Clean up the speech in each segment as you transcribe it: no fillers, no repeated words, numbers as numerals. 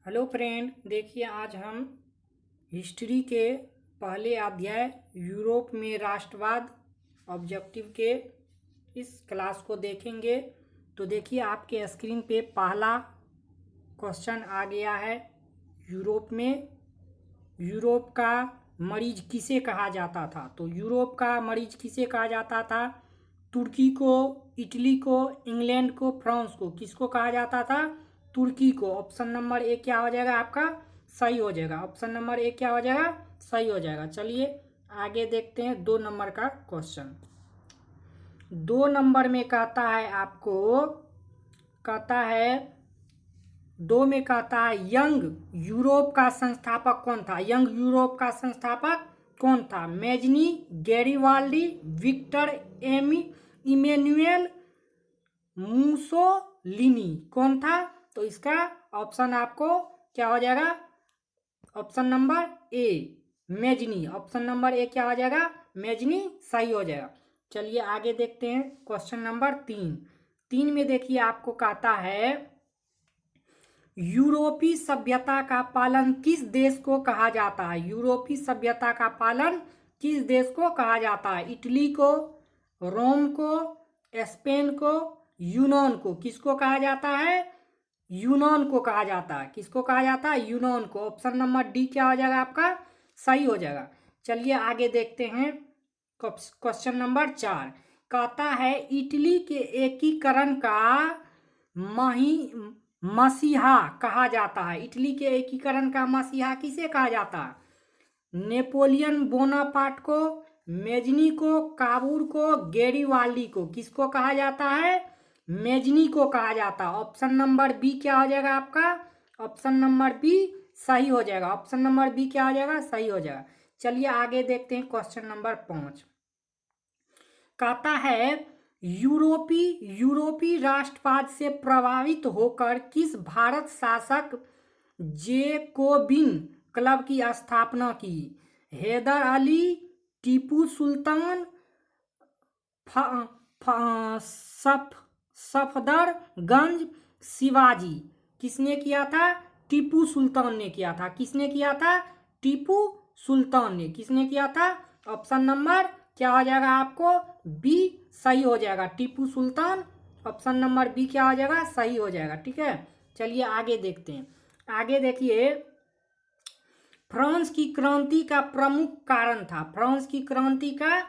Hello friend, देखिए आज हम हिस्ट्री के पहले अध्याय यूरोप में राष्ट्रवाद ऑब्जेक्टिव के इस क्लास को देखेंगे। तो देखिए आपके स्क्रीन पे पहला क्वेश्चन आ गया है। यूरोप का मरीज किसे कहा जाता था? तो यूरोप का मरीज किसे कहा जाता था? तुर्की को, इटली को, इंग्लैंड को, फ्रांस को। किसको कहा जाता था? तुर्की को। ऑप्शन नंबर ए क्या हो जाएगा आपका? सही हो जाएगा। ऑप्शन नंबर ए क्या हो जाएगा? सही हो जाएगा। चलिए आगे देखते हैं 2 नंबर का क्वेश्चन। 2 नंबर में कहता है आपको, कहता है 2 में कहता है यंग यूरोप का संस्थापक कौन था? यंग यूरोप का संस्थापक कौन था? Mazzini, Garibaldi, Victor Emmanuel, Mussolini. कौन था? तो इसका ऑप्शन आपको क्या हो जाएगा? Option number A Mazzini. Option number A क्या हो जाएगा? मेजनी सही हो जाएगा। चलिए आगे देखते हैं क्वेश्चन नंबर 3 में देखिए आपको कहता है यूरोपीय सभ्यता का पालन किस देश को कहा जाता है? यूरोपीय सभ्यता का पालन किस देश को कहा जाता है? इटली को, रोम को, स्पेन को, यूनान को। किसको कहा जाता है? यूनान को कहा जाता है। किसको कहा जाता है? यूनान को। ऑप्शन नंबर डी क्या हो जाएगा आपका? सही हो जाएगा। चलिए आगे देखते हैं क्वेश्चन नंबर 4। कहता है इटली के एकीकरण का मसीहा कहा जाता है। इटली के एकीकरण का मसीहा किसे कहा जाता है? नेपोलियन बोनापार्ट को, मेजनी को, काबूल को, गैरिबाल्डी को। किसको कहा जाता है? मेजनी को कहा जाता है। ऑप्शन नंबर बी क्या हो जाएगा आपका? ऑप्शन नंबर बी सही हो जाएगा। ऑप्शन नंबर बी क्या हो जाएगा? सही हो जाएगा। चलिए आगे देखते हैं क्वेश्चन नंबर 5। कहता है यूरोपीय राष्ट्रवाद से प्रभावित होकर किस भारत शासक जेकोबिन क्लब की स्थापना की? हैदर अली, टीपू सुल्तान, सफदरगंज, शिवाजी। किसने किया था? टीपू सुल्तान ने किया था। किसने किया था? टीपू सुल्तान ने। किसने किया था? ऑप्शन नंबर क्या हो जाएगा आपको? बी सही हो जाएगा। Tipu Sultan. Option number B क्या हो जाएगा? सही हो जाएगा। ठीक है, चलिए आगे देखते हैं। आगे देखिए फ्रांस की क्रांति का प्रमुख कारण था। फ्रांस की क्रांति का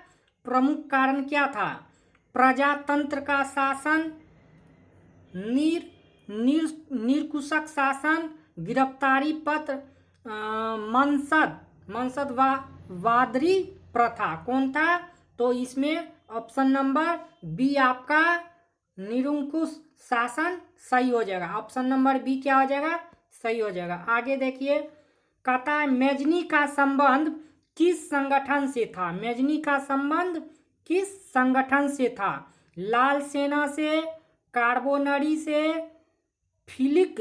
प्रमुख कारण क्या था? प्रजातंत्र का शासन, निरकुशक शासन, गिरफ्तारी पत्र, मंसदवादी प्रथा। कौन था? तो इसमें ऑप्शन नंबर बी आपका निरंकुश शासन सही हो जाएगा। ऑप्शन नंबर बी क्या हो जाएगा? सही हो जाएगा। आगे देखिए कहता है मेजनी का संबंध किस संगठन से था? मेजनी का संबंध किस संगठन से था? लाल सेना से, कार्बोनरी से, फिलिक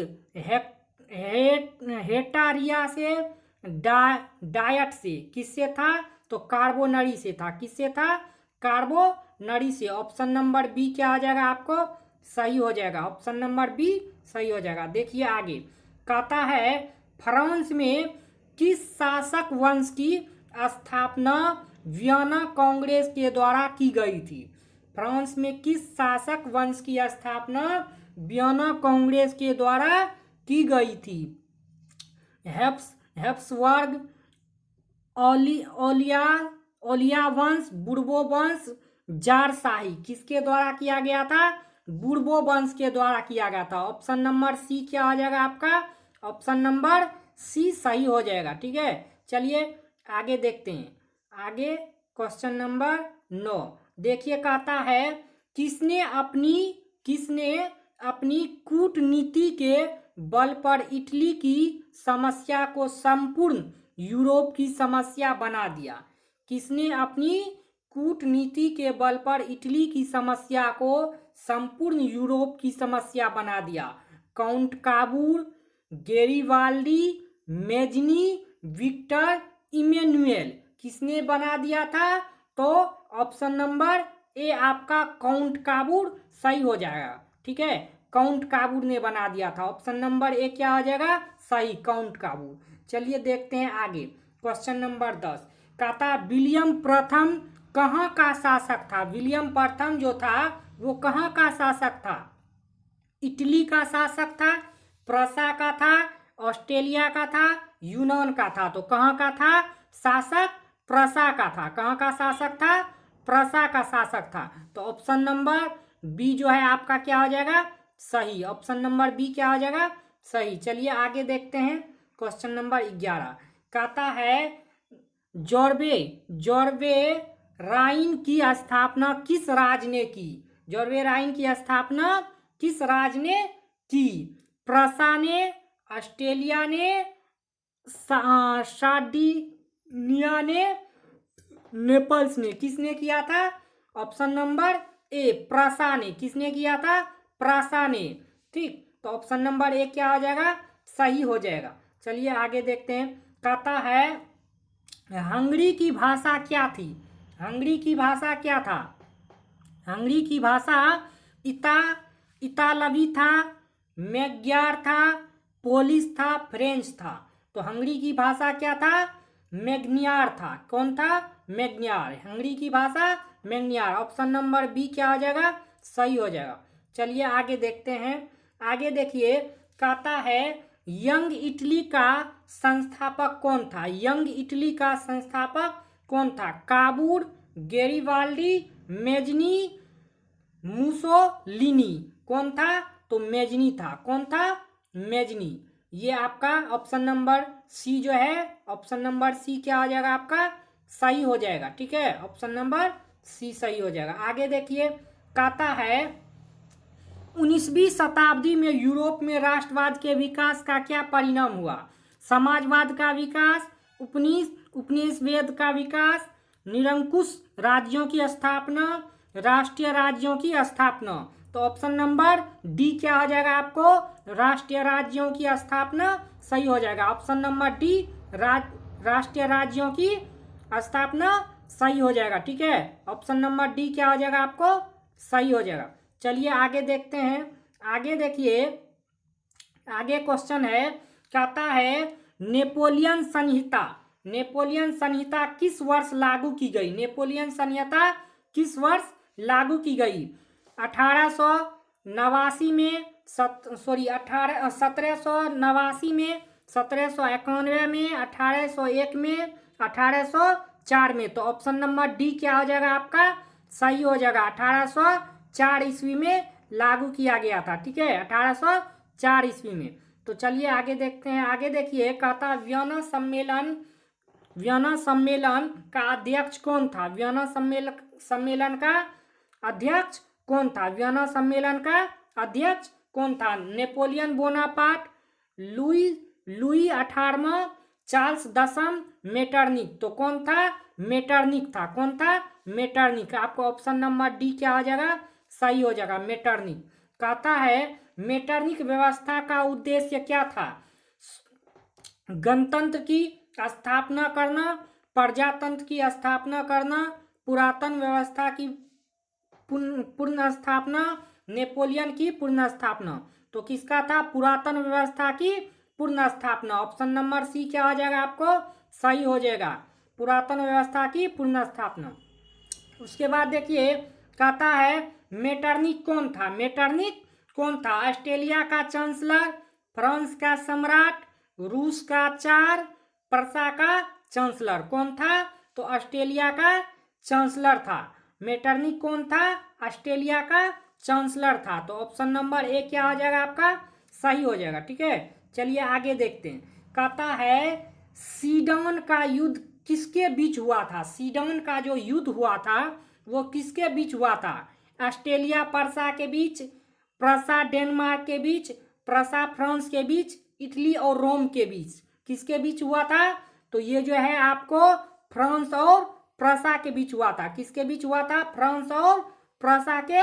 हेटारिया से, डायट से। किससे था? तो कार्बोनरी से था। किससे था? कार्बोनरी से। ऑप्शन नंबर बी क्या हो जाएगा आपको? सही हो जाएगा। ऑप्शन नंबर बी सही हो जाएगा। देखिए आगे कहता है फ्रांस में किस शासक वंश की स्थापना वियना कांग्रेस के द्वारा की गई थी? फ्रांस में किस शासक वंश की स्थापना वियना कांग्रेस के द्वारा की गई थी? हेप्सबर्ग, ओलिया वंश, बुर्बो वंश, जारशाही। किसके द्वारा किया गया था? बुर्बो वंश के द्वारा किया गया था। ऑप्शन नंबर सी क्या हो जाएगा आपका? ऑप्शन नंबर सी सही हो जाएगा। ठीक है, चलिए आगे देखते हैं। आगे क्वेश्चन नंबर 9 देखिए कहता है किसने अपनी कूटनीति के बल पर इटली की समस्या को संपूर्ण यूरोप की समस्या बना दिया? किसने अपनी कूटनीति के बल पर इटली की समस्या को संपूर्ण यूरोप की समस्या बना दिया? Count Cavour, Garibaldi, Mazzini, Victor Emmanuel. किसने बना दिया था? तो ऑप्शन नंबर ए आपका काउंट काबूल सही हो जाएगा। ठीक है, काउंट काबूर ने बना दिया था। ऑप्शन नंबर ए क्या हो जाएगा सही, काउंट काबूर। चलिए देखते हैं आगे, क्वेश्चन नंबर 10 कहता विलियम प्रथम कहाँ का शासक था। विलियम प्रथम जो था वो कहाँ का शासक था। इटली का शासक था, प्रसा का था, ऑस्ट्रेलिया का था, यूनान का था। तो कहाँ का था शासक, प्रसा का था। कहाँ का शासक था, प्रसा का शासक था। तो ऑप्शन नंबर बी जो है आपका क्या हो जाएगा सही। ऑप्शन नंबर बी क्या हो जाएगा सही। चलिए आगे देखते हैं, क्वेश्चन नंबर 11 कहता है जॉर्वे जॉर्वे राइन की स्थापना किस राज ने की। जॉर्वे राइन की स्थापना किस राज ने की। प्रसा ने, ऑस्ट्रेलिया ने, सार्डिनिया ने, नेपल्स ने। किसने किया था, ऑप्शन नंबर ए प्रसा ने। किसने किया था, प्रसा ने। ठीक, तो ऑप्शन नंबर ए क्या हो जाएगा सही हो जाएगा। चलिए आगे देखते हैं, कहता है हंगरी की भाषा क्या थी। हंगरी की भाषा क्या था। हंगरी की भाषा इतालवी था, मैग्यार था, पोलिश था, फ्रेंच था। तो हंगरी की भाषा क्या था, मैग्नियार था। कौन था, मैग्नियार। हंगरी की भाषा मैग्नियार। ऑप्शन नंबर बी क्या हो जाएगा सही हो जाएगा। चलिए आगे देखते हैं, आगे देखिए कहता है यंग इटली का संस्थापक कौन था। यंग इटली का संस्थापक कौन था। काबूर, गेरिबाल्डी, मेजनी, मुसोलिनी। कौन था, तो मेजनी था। कौन था, मेजनी। ये आपका ऑप्शन नंबर सी जो है, ऑप्शन नंबर सी क्या हो जाएगा आपका सही हो जाएगा। ठीक है, ऑप्शन नंबर सी सही हो जाएगा। आगे देखिए कहता है 19वीं शताब्दी में यूरोप में राष्ट्रवाद के विकास का क्या परिणाम हुआ। समाजवाद का विकास, उपनिवेशवाद का विकास, निरंकुश राज्यों की स्थापना, राष्ट्रीय राज्यों की स्थापना। तो ऑप्शन नंबर डी क्या हो जाएगा आपको राष्ट्रीय राज्यों की स्थापना सही हो जाएगा। ऑप्शन नंबर डी राष्ट्रीय राज्यों की स्थापना सही हो जाएगा। ठीक है, ऑप्शन नंबर डी क्या हो जाएगा आपको सही हो जाएगा। चलिए आगे देखते हैं, आगे देखिए, आगे क्वेश्चन है कहता है नेपोलियन संहिता। नेपोलियन संहिता किस वर्ष लागू की गई। नेपोलियन संहिता किस वर्ष लागू की गई। 1889 में 1789 में, 1791 में, 1801 में, 1804 में। तो ऑप्शन नंबर डी क्या हो जाएगा आपका सही हो जाएगा। 1804 ईस्वी में लागू किया गया था। ठीक है, 1804 ईस्वी में। तो चलिए आगे देखते हैं, आगे देखिए कहता वियना सम्मेलन का अध्यक्ष कौन था। वियना सम्मेलन का अध्यक्ष कौन था। वियना सम्मेलन का अध्यक्ष कौन था। नेपोलियन बोनापार्ट, लुई 18वां, चार्ल्स 10वां, मेटरनिक। तो कौन था, मेटरनिक था। कौन था, मेटरनिक। आपको ऑप्शन नंबर डी क्या हो जाएगा सही हो जाएगा, मेटरनिक। कहता है मेटरनिक व्यवस्था का उद्देश्य क्या था। गणतंत्र की स्थापना करना, प्रजातंत्र की स्थापना करना, पुरातन व्यवस्था की पूर्ण स्थापना, नेपोलियन की पूर्ण स्थापना। तो किसका था, पुरातन व्यवस्था की पूर्ण स्थापना। ऑप्शन नंबर सी क्या हो जाएगा आपको सही हो जाएगा, पुरातन व्यवस्था की पूर्ण स्थापना। उसके बाद देखिए कहता है मेटरनिक कौन था। मेटरनिक कौन था। ऑस्ट्रेलिया का चांसलर, फ्रांस का सम्राट, रूस का चार, प्रसा का चांसलर। कौन था, तो ऑस्ट्रेलिया का चांसलर था। मेटरनिक कौन था, ऑस्ट्रेलिया का चांसलर था। तो ऑप्शन नंबर ए क्या हो जाएगा आपका सही हो जाएगा। ठीक है, चलिए आगे देखते हैं। कहता है सीडन का युद्ध किसके बीच हुआ था। सीडन का जो युद्ध हुआ था वो किसके बीच हुआ था। ऑस्ट्रेलिया प्रसा के बीच, प्रसा डेनमार्क के बीच, प्रसा फ्रांस के बीच, इटली और रोम के बीच। किसके बीच हुआ था, तो ये जो है आपको फ्रांस और प्रसा के बीच हुआ था। किसके बीच हुआ था, फ्रांस और प्रसा के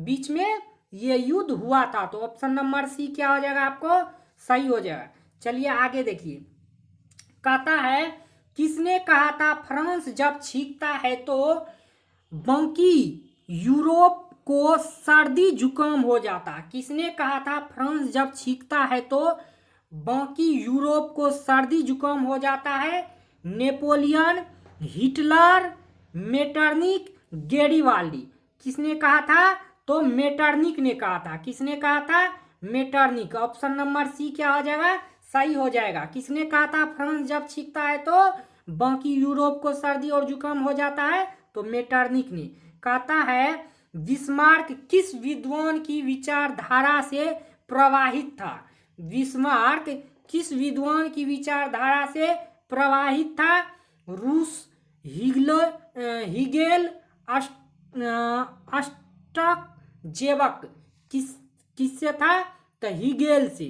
बीच में ये युद्ध हुआ था। तो ऑप्शन नंबर सी क्या हो जाएगा आपको सही हो जाएगा। चलिए आगे देखिए, कहता है किसने कहा था फ्रांस जब छींकता है तो बाकी यूरोप को सर्दी जुकाम हो जाता। किसने कहा था फ्रांस जब छींकता है तो बाकी यूरोप को सर्दी जुकाम हो जाता है? Napoleon, Hitler, Metternich, Garibaldi. किसने कहा था? तो मेटरनिक ने कहा था। किसने कहा था? मेटरनिक। ऑप्शन नंबर सी क्या हो जाएगा? सही हो जाएगा। किसने कहा था फ्रांस जब छींकता है तो बाकी यूरोप को सर्दी और जुकाम हो जाता है? तो मेटरनिक ने। कहता है बिस्मार्क किस विद्वान की विचारधारा से प्रवाहित था? बिस्मार्क किस विद्वान की विचारधारा से प्रवाहित था? रूस, हिगेल, अष्टक, जेबक। किससे था? तो हिगेल से।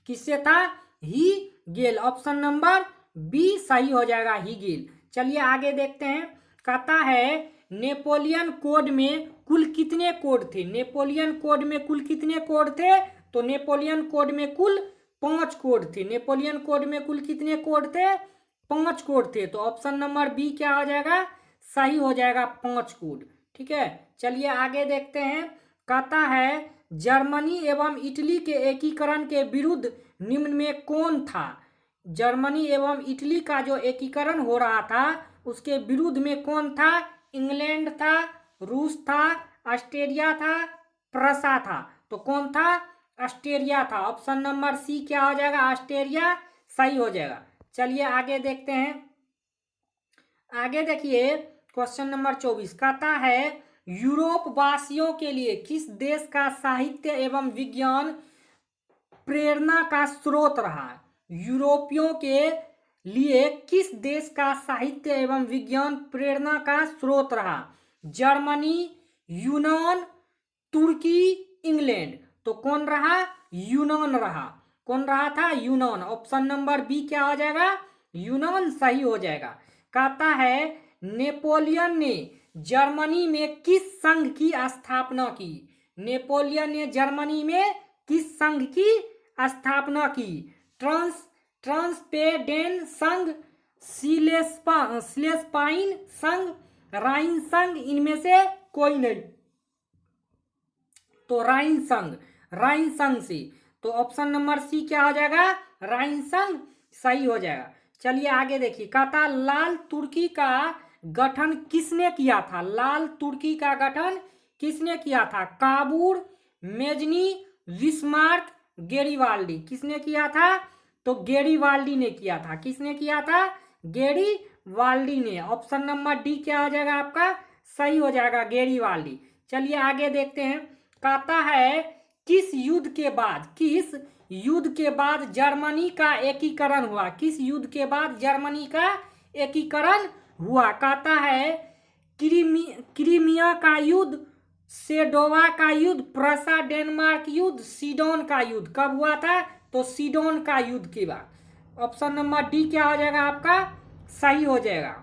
किससे था? हिगेल। ऑप्शन नंबर बी सही हो जाएगा, हिगेल। चलिए आगे देखते हैं। कहता है नेपोलियन कोड में कुल कितने कोड थे? नेपोलियन कोड में कुल कितने कोड थे? तो नेपोलियन कोड में कुल 5 कोड थे। नेपोलियन कोड में कुल कितने कोड थे? 5 कोड थे। तो ऑप्शन नंबर बी क्या हो जाएगा? सही हो जाएगा, 5 कोड। ठीक है, चलिए आगे देखते हैं। कहता है जर्मनी एवं इटली के एकीकरण के विरुद्ध निम्न में कौन था? जर्मनी एवं इटली का जो एकीकरण हो रहा था उसके विरुद्ध में कौन था? इंग्लैंड था, रूस था, ऑस्ट्रेलिया था, प्रसा था। तो कौन था? ऑस्ट्रेलिया था। ऑप्शन नंबर सी क्या हो जाएगा? ऑस्ट्रेलिया सही हो जाएगा। चलिए आगे देखते हैं। आगे देखिए क्वेश्चन नंबर 24 कहता है यूरोप वासियों के लिए किस देश का साहित्य एवं विज्ञान प्रेरणा का स्रोत रहा? यूरोपियों के लिए किस देश का साहित्य एवं विज्ञान प्रेरणा का स्रोत रहा? जर्मनी, यूनान, तुर्की, इंग्लैंड। तो कौन रहा? यूनान रहा। कौन रहा था? यूनान। ऑप्शन नंबर बी क्या हो जाएगा? यूनान सही हो जाएगा। कहता है नेपोलियन ने जर्मनी में किस संघ की स्थापना की? नेपोलियन ने जर्मनी में किस संघ की स्थापना की? ट्रांसपेडेन संघ, स्लेस्पाइन संघ, राइन संघ, इनमें से कोई नहीं। तो राइन संघ, राइन संघ से। तो ऑप्शन नंबर सी क्या हो जाएगा? राइन संघ सही हो जाएगा। चलिए आगे देखिए। कहता लाल तुर्की का गठन किसने किया था? लाल तुर्की का गठन किसने किया था? Kabul, Mazzini, Bismarck, Garibaldi. किसने किया था? तो गेरिबाल्डी ने किया था। किसने किया था? गेरिबाल्डी ने। ऑप्शन नंबर डी क्या हो जाएगा आपका? सही हो जाएगा, गेरिबाल्डी। चलिए आगे देखते हैं। कहता है किस युद्ध के बाद जर्मनी का एकीकरण हुआ? किस युद्ध के बाद जर्मनी का एकीकरण हुआ? कहता है क्रीमिया का युद्ध, सेडोवा का युद्ध, प्रसा डेनमार्क युद्ध, सीडोन का युद्ध। कब हुआ था? तो सीडोन का युद्ध के बाद। ऑप्शन नंबर डी क्या हो जाएगा आपका? सही हो जाएगा।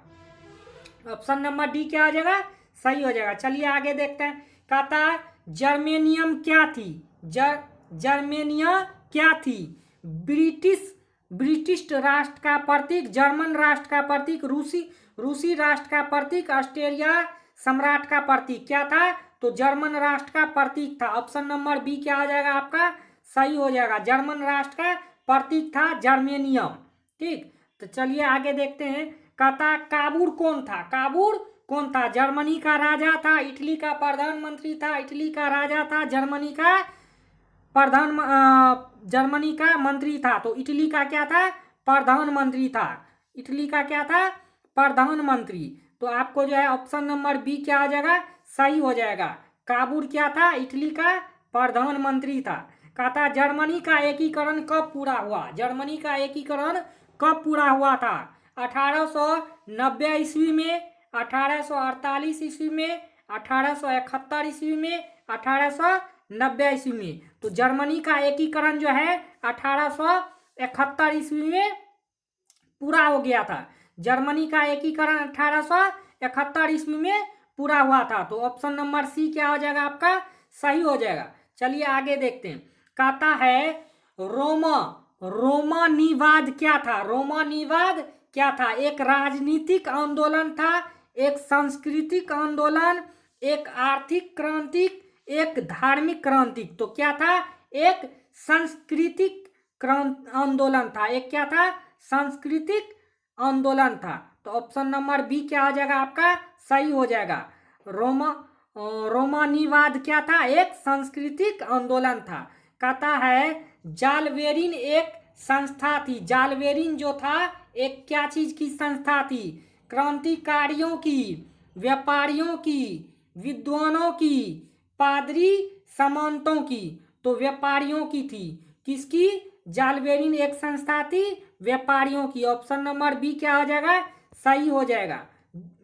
ऑप्शन नंबर डी क्या हो जाएगा? सही हो जाएगा। चलिए आगे देखते हैं। कहता है जर्मेनियम क्या थी? जर्मेनिया क्या थी? ब्रिटिश राष्ट्र का प्रतीक, जर्मन राष्ट्र का प्रतीक, रूसी राष्ट्र का प्रतीक, ऑस्ट्रेलिया सम्राट का प्रतीक। क्या था? तो जर्मन राष्ट्र का प्रतीक था। ऑप्शन नंबर बी क्या हो जाएगा आपका? सही हो जाएगा। जर्मन राष्ट्र का प्रतीक था जर्मेनियम। ठीक, तो चलिए आगे देखते हैं। कहता काबूल कौन था? काबूल कौन था? जर्मनी का राजा था, इटली का प्रधानमंत्री था, इटली का राजा था, जर्मनी का मंत्री था। तो इटली का क्या था? प्रधानमंत्री था। इटली का क्या था? प्रधानमंत्री। तो आपको जो है ऑप्शन नंबर बी क्या हो जाएगा? सही हो जाएगा। काबूल क्या था? इटली का प्रधानमंत्री था। कहता जर्मनी का एकीकरण कब पूरा हुआ? जर्मनी का एकीकरण कब पूरा हुआ था? 1890 ईस्वी में, 1848 ईस्वी में, 1871 ईस्वी में, 1890 ईस्वी में। तो जर्मनी का एकीकरण जो है 1871 ईस्वी में पूरा हो गया था। जर्मनी का एकीकरण 1871 ईस्वी में पूरा हुआ था। तो ऑप्शन नंबर सी क्या हो जाएगा आपका? सही हो जाएगा। चलिए आगे देखते हैं। कहता है रोमानिवाद क्या था? रोमानिवाद क्या था? एक राजनीतिक आंदोलन था, एक सांस्कृतिक आंदोलन, एक आर्थिक क्रांति, एक धार्मिक क्रांति। तो क्या था? एक सांस्कृतिक आंदोलन था। एक क्या था? सांस्कृतिक आंदोलन था। तो ऑप्शन नंबर बी क्या हो जाएगा आपका? सही हो जाएगा। रोमानीवाद क्या था? एक सांस्कृतिक आंदोलन था। कहता है जालवेरिन एक संस्था थी। जालवेरिन जो था एक क्या चीज की संस्था थी? क्रांतिकारियों की, व्यापारियों की, विद्वानों की, पादरी सामंतों की। तो व्यापारियों की थी। किसकी? जालवेरिन एक संस्था थी व्यापारियों की। ऑप्शन नंबर बी क्या हो जाएगा? सही हो जाएगा।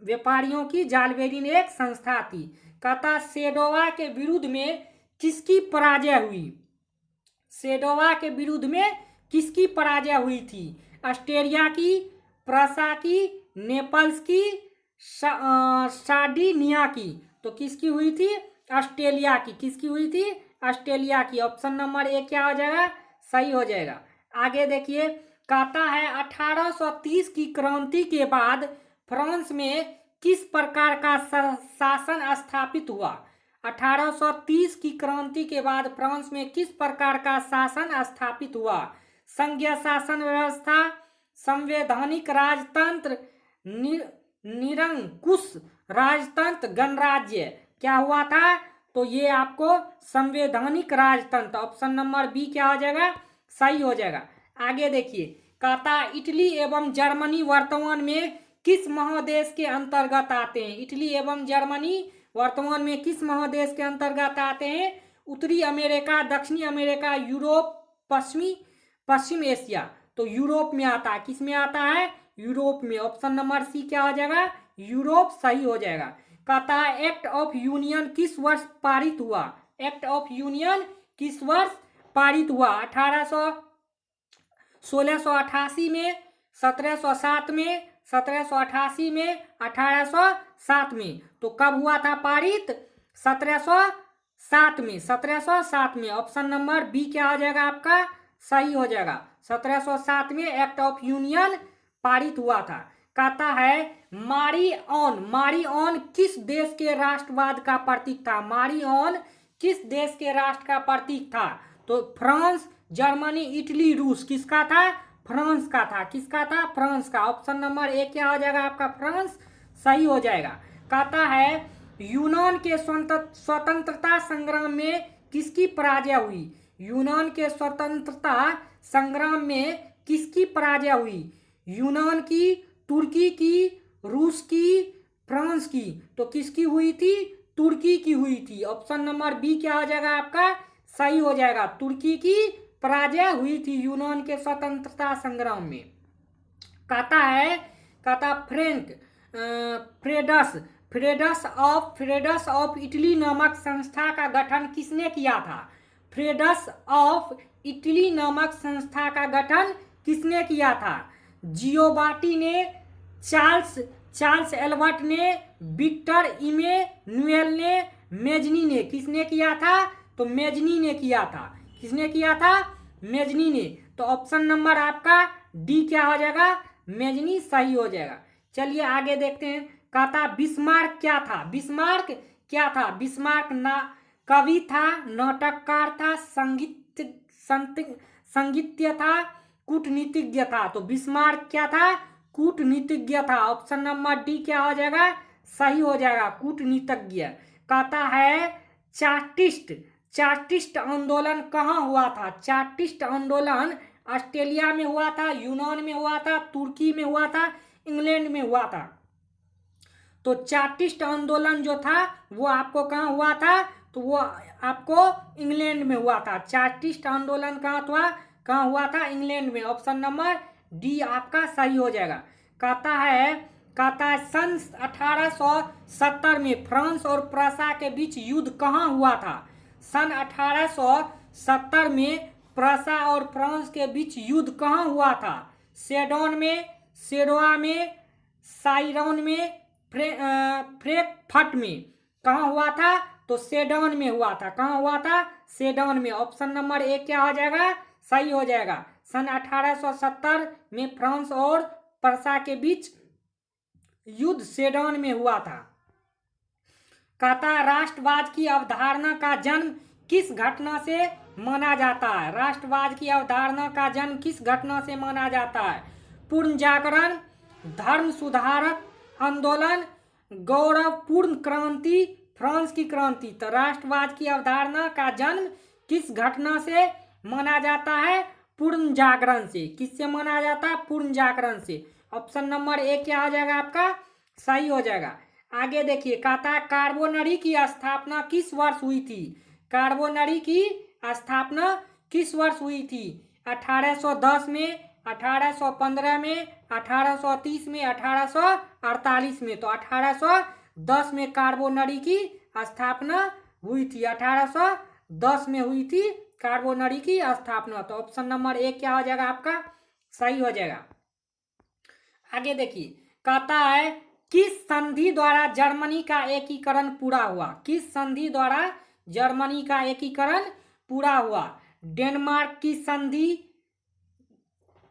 व्यापारियों की जालवेरिन एक संस्था थी। कहता सेडोवा के विरुद्ध में किसकी पराजय हुई? सेडोवा के विरुद्ध में किसकी पराजय हुई थी? ऑस्ट्रेलिया की, प्रसा की, नेपल्स की, सार्डिनिया की। तो किसकी हुई थी? ऑस्ट्रेलिया की। किसकी हुई थी? ऑस्ट्रेलिया की। ऑप्शन नंबर ए क्या हो जाएगा? सही हो जाएगा। आगे देखिए, कहता है 1830 की क्रांति के बाद फ्रांस में किस प्रकार का शासन स्थापित हुआ? 1830 की क्रांति के बाद फ्रांस में किस प्रकार का शासन स्थापित हुआ? संघीय शासन व्यवस्था, संवैधानिक राजतंत्र, निरंकुश राजतंत्र, गणराज्य। क्या हुआ था? तो ये आपको संवैधानिक राजतंत्र। ऑप्शन नंबर बी क्या हो जाएगा? सही हो जाएगा। आगे देखिए, कहता इटली एवं जर्मनी वर्तमान में किस महादेश के अंतर्गत आते हैं? इटली एवं जर्मनी वर्तमान में किस महादेश के अंतर्गत आते हैं? उत्तरी अमेरिका, दक्षिणी अमेरिका, यूरोप, पश्चिम एशिया। तो यूरोप में आता है। किस में आता है? यूरोप में। ऑप्शन नंबर सी क्या हो जाएगा? यूरोप सही हो जाएगा। कहता है एक्ट ऑफ यूनियन किस वर्ष पारित हुआ? एक्ट ऑफ यूनियन किस वर्ष पारित हुआ? 1688 में, 1707 में, 1788 में, 1807 में। तो कब हुआ था पारित? 1707 में। 1707 में। ऑप्शन नंबर बी क्या हो जाएगा आपका? सही हो जाएगा। 1707 में एक्ट ऑफ यूनियन पारित हुआ था। कहता है मारी ऑन किस देश के राष्ट्रवाद का प्रतीक था? मारी ऑन किस देश के राष्ट्र का प्रतीक था? तो फ्रांस, जर्मनी, इटली, रूस। किसका था? फ्रांस का था। किसका था? फ्रांस का। ऑप्शन नंबर ए क्या हो जाएगा आपका? फ्रांस सही हो जाएगा। कहता है यूनान के स्वतंत्रता संग्राम में किसकी पराजय हुई? यूनान के स्वतंत्रता संग्राम में किसकी पराजय हुई? यूनान की, तुर्की की, रूस की, फ्रांस की। तो किसकी हुई थी? तुर्की की हुई थी। ऑप्शन नंबर बी क्या हो जाएगा आपका? सही हो जाएगा। तुर्की की पराजय हुई थी यूनान के स्वतंत्रता संग्राम में। कहता फ्रेडस ऑफ इटली नामक संस्था का गठन किसने किया था? फ्रेडस ऑफ इटली नामक संस्था का गठन किसने किया था? जियोबाटी ने, चार्ल्स एल्बर्ट ने, विक्टर इमेनुएल ने, मेजनी ने। किसने किया था? तो मेजनी ने किया था। किसने किया था? मेजनी ने। तो ऑप्शन नंबर आपका डी क्या हो जाएगा? मेजनी सही हो जाएगा। चलिए आगे देखते हैं। कहता बिस्मार्क क्या था? बिस्मार्क क्या था? बिस्मार्क कवि था, नाटककार था, संगीतज्ञ था, कूटनीतिज्ञ था। तो बिस्मार्क क्या था? कूटनीतिज्ञ था। ऑप्शन नंबर डी क्या हो जाएगा? सही हो जाएगा, कूटनीतिज्ञ। कहता है चार्टिस्ट आंदोलन कहाँ हुआ था? चार्टिस्ट आंदोलन ऑस्ट्रेलिया में हुआ था, यूनान में हुआ था, तुर्की में हुआ था, इंग्लैंड में हुआ था। तो चार्टिस्ट आंदोलन जो था वो आपको कहाँ हुआ था? तो वो आपको इंग्लैंड में हुआ था। चार्टिस्ट आंदोलन कहाँ हुआ था? इंग्लैंड में। ऑप्शन नंबर डी आपका सही हो जाएगा। कहता है सन 1870 में फ्रांस और प्रसा के बीच युद्ध कहाँ हुआ था? सन 1870 में प्रसा और फ्रांस के बीच युद्ध कहाँ हुआ था? सेडोन में, सेडोआ में, साइरन में, फ्रैंकफर्ट में। कहाँ हुआ था? तो सेडोन में हुआ था। कहाँ हुआ था? सेडोन में। ऑप्शन नंबर ए क्या हो जाएगा? सही हो जाएगा। सन 1870 में फ्रांस और प्रसा के बीच युद्ध सेडोन में हुआ था। कहता राष्ट्रवाद की अवधारणा का जन्म किस घटना से माना जाता है? राष्ट्रवाद की अवधारणा का जन्म किस घटना से माना जाता है? पूर्ण जागरण, धर्म सुधारक आंदोलन, गौरवपूर्ण क्रांति, फ्रांस की क्रांति। तो राष्ट्रवाद की अवधारणा का जन्म किस घटना से माना जाता है? पूर्ण जागरण से। किससे माना जाता है? पूर्ण जागरण से। ऑप्शन नंबर ए क्या हो जाएगा आपका? सही हो जाएगा। आगे देखिए, कहता है कार्बोनरी की स्थापना किस वर्ष हुई थी? कार्बोनरी की स्थापना किस वर्ष हुई थी? 1810 में, 1815 में, 1830 में, 1848 में। तो 1810 में कार्बोनरी की स्थापना हुई थी। 1810 में हुई थी कार्बोनरी की स्थापना। तो ऑप्शन नंबर ए क्या हो जाएगा आपका? सही हो जाएगा। आगे देखिए, कहता है किस संधि द्वारा जर्मनी का एकीकरण पूरा हुआ? किस संधि द्वारा जर्मनी का एकीकरण पूरा हुआ? डेनमार्क की संधि,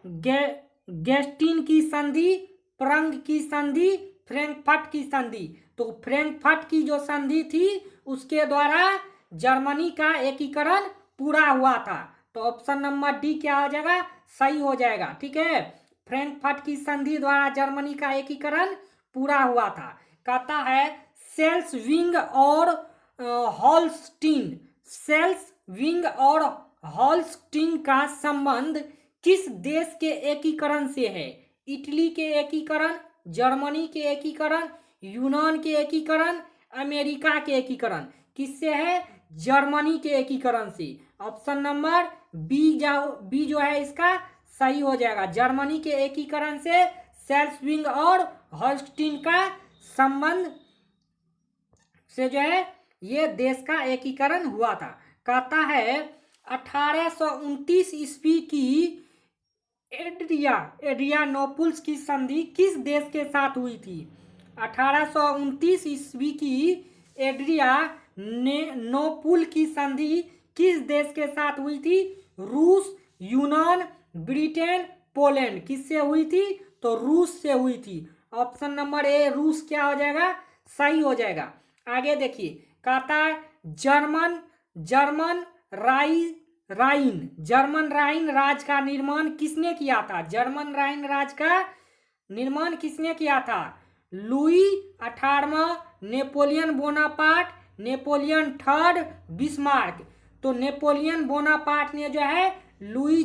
गेस्टिन की संधि, प्रंग की संधि, फ्रैंकफर्ट की संधि। तो फ्रैंकफर्ट की जो संधि थी उसके द्वारा जर्मनी का एकीकरण पूरा हुआ था। तो ऑप्शन नंबर डी क्या हो जाएगा? सही हो जाएगा। ठीक है, फ्रैंकफर्ट की संधि द्वारा जर्मनी का एकीकरण पूरा हुआ था। कहता है सेल्स विंग और हॉलस्टीन, सेल्स विंग और हॉलस्टीन का संबंध किस देश के एकीकरण से है? इटली के एकीकरण, जर्मनी के एकीकरण, यूनान के एकीकरण, अमेरिका के एकीकरण। किससे है? जर्मनी के एकीकरण से। ऑप्शन नंबर बी जो है इसका सही हो जाएगा। जर्मनी के एकीकरण से सेल्स विंग और हॉलस्टीन का संबंध से जो है ये देश का एकीकरण हुआ था। कहता है 1829 ईस्वी की एड्रियानोपुल्स की संधि किस देश के साथ हुई थी? 1829 ईस्वी की एड्रियानोपुल की संधि किस देश के साथ हुई थी? रूस, यूनान, ब्रिटेन, पोलैंड। किससे हुई थी? तो रूस से हुई थी। ऑप्शन नंबर ए रूस क्या हो जाएगा? सही हो जाएगा। आगे देखिए, कहता है जर्मन राइन राज्य का निर्माण किसने किया था? जर्मन राइन राज्य का निर्माण किसने किया था? लुई 18वां, Napoleon Bonaparte, Napoleon third, Bismarck. तो नेपोलियन बोनापार्ट ने जो है लुई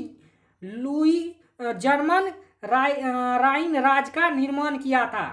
जर्मन राइन राज्य का निर्माण किया था।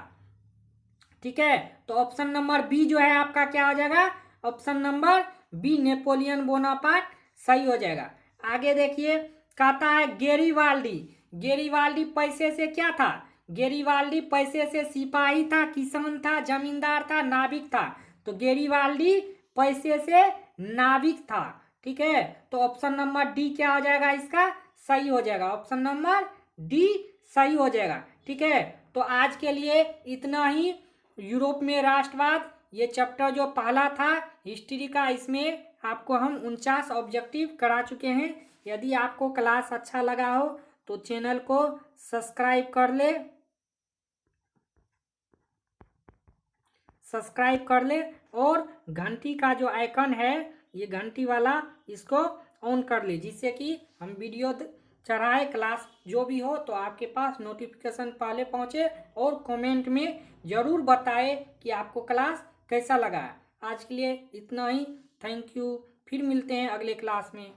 ठीक है, तो ऑप्शन नंबर बी जो है आपका क्या हो जाएगा? Option number B Napoleon Bonaparte सही हो जाएगा। आगे देखिए, कहता है गेरिबाल्डी पैसे से क्या था? गेरिबाल्डी पैसे से सिपाही था, किसान था, जमींदार था, नाविक था। तो गेरिबाल्डी पैसे से नाविक था। ठीक है, तो ऑप्शन नंबर डी क्या हो जाएगा इसका? सही हो जाएगा। ऑप्शन नंबर डी सही हो जाएगा। ठीक है, तो आज के लिए इतना ही। यूरोप में राष्ट्रवाद ये चैप्टर जो पहला था हिस्ट्री का, इसमें आपको हम 49 ऑब्जेक्टिव करा चुके हैं। यदि आपको क्लास अच्छा लगा हो तो चैनल को सब्सक्राइब कर ले और घंटी का जो आइकन है ये घंटी वाला इसको ऑन कर ले, जिससे कि हम वीडियो चढ़ाए क्लास जो भी हो तो आपके पास नोटिफिकेशन पहले पहुंचे। और कमेंट में ज़रूर बताए कि आपको क्लास कैसा लगा। आज के लिए इतना ही। Thank you. फिर मिलते हैं अगले क्लास में।